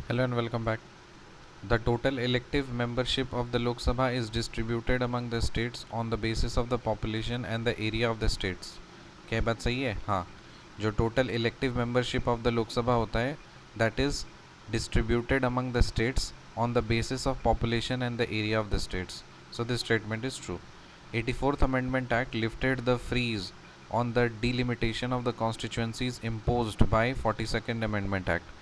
Hello and welcome back. The total elective membership of the Lok Sabha is distributed among the states on the basis of the population and the area of the states. क्या बात सही है? हाँ, जो total elective membership of the Lok Sabha होता है that is distributed among the states on the basis of population and the area of the states. So this statement is true. 84th Amendment Act lifted the freeze on the delimitation of the constituencies imposed by 42nd Amendment Act.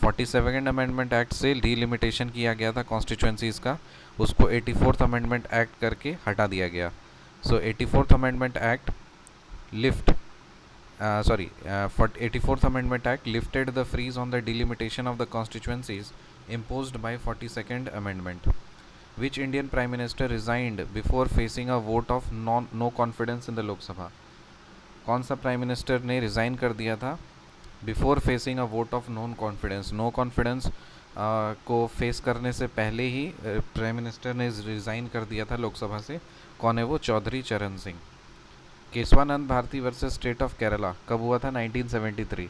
42nd amendment act से delimitation किया गया था constituencies का, उसको 84th amendment act करके हटा दिया गया. So 84th amendment act lift 84th amendment act lifted the freeze on the delimitation of the constituencies imposed by 42nd amendment. Which Indian Prime Minister resigned before facing a vote of no confidence in the Lok Sabha? कौन सा prime minister ने resign कर दिया था before facing a vote of no confidence को face करने से पहले ही प्राइम मिनिस्टर ने रिज़ाइन कर दिया था लोकसभा से. कौन है वो? Chaudhary Charan Singh. Keshavananda Bharati versus state of Kerala कब हुआ था? 1973.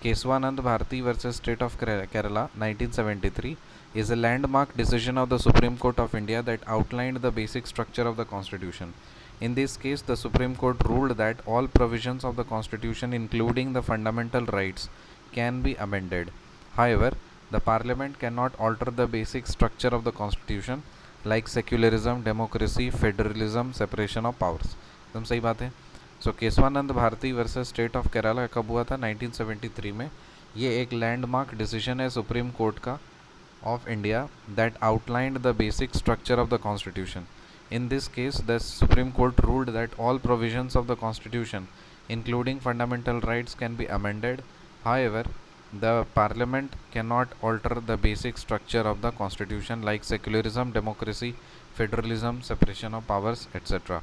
Keshavananda Bharati versus state of Kerala 1973 is a landmark decision of the Supreme Court of India that outlined the basic structure of the Constitution. In this case, the Supreme Court ruled that all provisions of the Constitution, including the fundamental rights, can be amended. However, the Parliament cannot alter the basic structure of the Constitution like secularism, democracy, federalism, separation of powers. एकदम सही बात है. So Kesavananda Bharati versus state of Kerala कब हुआ था? 1973 में. ये एक लैंडमार्क डिसीजन है सुप्रीम कोर्ट का of India that outlined the basic structure of the Constitution. In this case, the Supreme Court ruled that all provisions of the Constitution, including fundamental rights, can be amended. However, the Parliament cannot alter the basic structure of the Constitution like secularism, democracy, federalism, separation of powers, etc.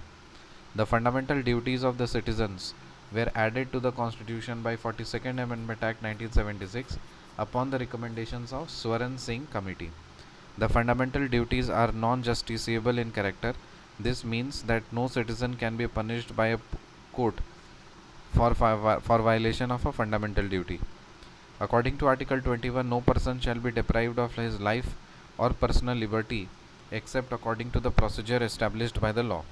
The fundamental duties of the citizens were added to the Constitution by 42nd Amendment Act 1976 upon the recommendations of Swaran Singh Committee. The fundamental duties are non-justiciable in character. This means that no citizen can be punished by a court for violation of a fundamental duty. According to Article 21, no person shall be deprived of his life or personal liberty except according to the procedure established by the law.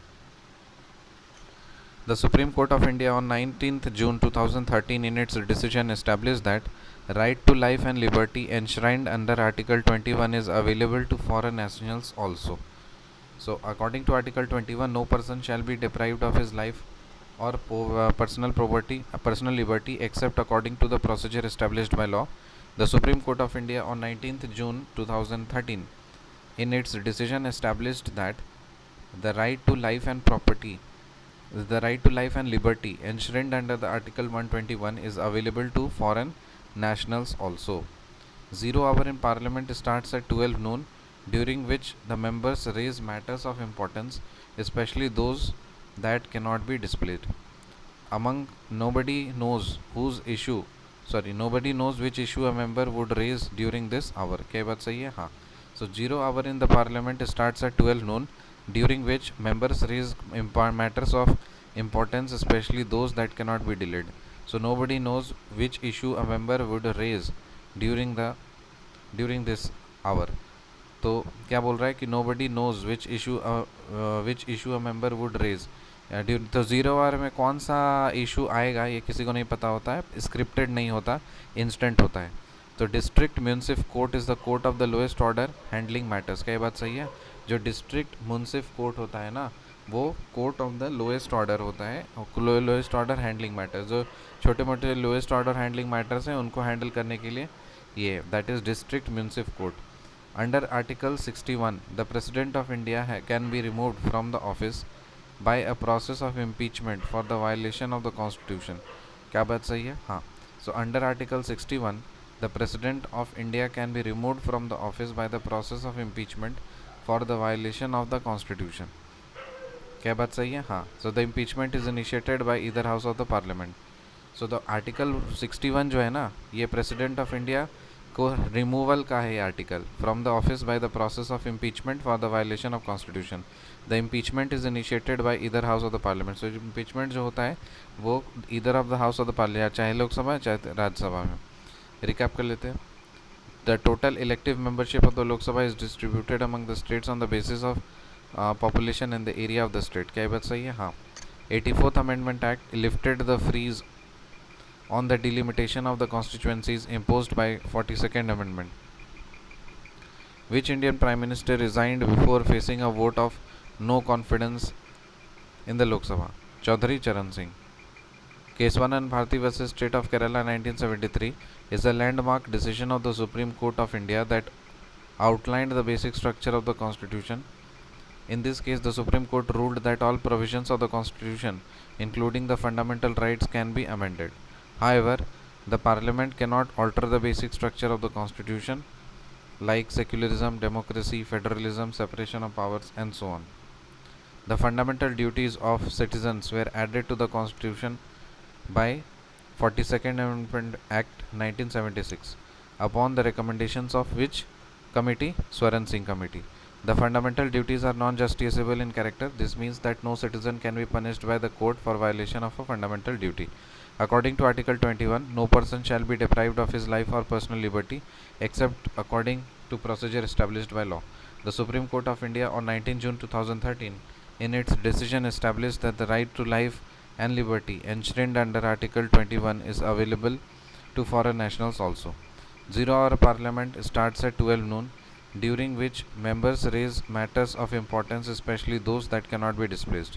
The Supreme Court of India on 19th June 2013 in its decision established that right to life and liberty enshrined under Article 21 is available to foreign nationals also. So according to Article 21, no person shall be deprived of his life or personal liberty except according to the procedure established by law. The Supreme Court of India on 19th June 2013 in its decision established that the right to life and liberty enshrined under the Article 121 is available to foreign nationals also. 0 hour in Parliament starts at 12 noon, during which the members raise matters of importance, especially those that cannot be displayed. Nobody knows which issue a member would raise during this hour. क्या बात सही है? हाँ. So 0 hour in the Parliament starts at 12 noon, during which members raise matters of importance, especially those that cannot be delayed. So nobody knows which issue a member would raise during this hour. तो क्या बोल रहा है कि nobody knows which issue a member would raise. तो 0 our में कौन सा इशू आएगा ये किसी को नहीं पता होता है, स्क्रिप्टेड नहीं होता, इंस्टेंट होता है. तो district munsif court is the court of the lowest order handling matters. क्या ये बात सही है? जो डिस्ट्रिक्ट म्यूनसिफ कोर्ट होता है ना, वो court of the lowest order होता है, लोएस्ट ऑर्डर हैंडलिंग मैटर्स. जो छोटे मोटे लोएस्ट ऑर्डर हैंडलिंग मैटर्स हैं उनको हैंडल करने के लिए ये that is district munsif court. Under article 61 the president of India can be removed from the office by a process of impeachment for the violation of the constitution. क्या बात सही है? हाँ. So under article 61 the President of India can be removed from the office by the process of impeachment for the violation of the Constitution. क्या बात सही है? हाँ. So the impeachment is initiated by either house of the Parliament. So the Article 61 जो है ना, ये President of India को रिमूवल का है article from the office by the process of impeachment for the violation of constitution. The impeachment is initiated by either house of the parliament. So impeachment जो होता है वो either of the house of the parliament, चाहे लोकसभा चाहे राज्यसभा में. Recap कर लेते हैं. The total elective membership of the Lok Sabha is distributed among the states on the basis of population and the area of the state. क्या ये बात सही है? हाँ. 84th Amendment Act lifted the freeze on the delimitation of the constituencies imposed by 42nd Amendment. Which Indian Prime Minister resigned before facing a vote of no confidence in the Lok Sabha? Chaudhary Charan Singh. Keswanand Bharti vs State of Kerala 1973 is a landmark decision of the Supreme Court of India that outlined the basic structure of the Constitution. In this case, the Supreme Court ruled that all provisions of the Constitution, including the fundamental rights, can be amended. However, the Parliament cannot alter the basic structure of the Constitution, like secularism, democracy, federalism, separation of powers, and so on. The fundamental duties of citizens were added to the Constitution by 42nd Amendment Act 1976 upon the recommendations of which committee? Swaran Singh Committee. The fundamental duties are non-justiciable in character. This means that no citizen can be punished by the court for violation of a fundamental duty. According to Article 21, no person shall be deprived of his life or personal liberty except according to procedure established by law. The Supreme Court of India on 19 June 2013 in its decision established that the right to life and liberty enshrined under Article 21 is available to foreign nationals also. 0-hour Parliament starts at 12 noon, during which members raise matters of importance, especially those that cannot be displaced.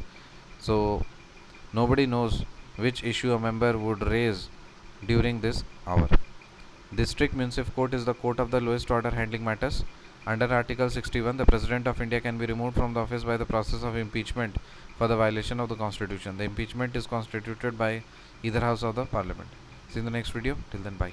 So, nobody knows which issue a member would raise during this hour. District Municipal Court is the court of the lowest order handling matters. Under Article 61, the President of India can be removed from the office by the process of impeachment for the violation of the Constitution. The impeachment is constituted by either house of the Parliament. See you in the next video. Till then, bye.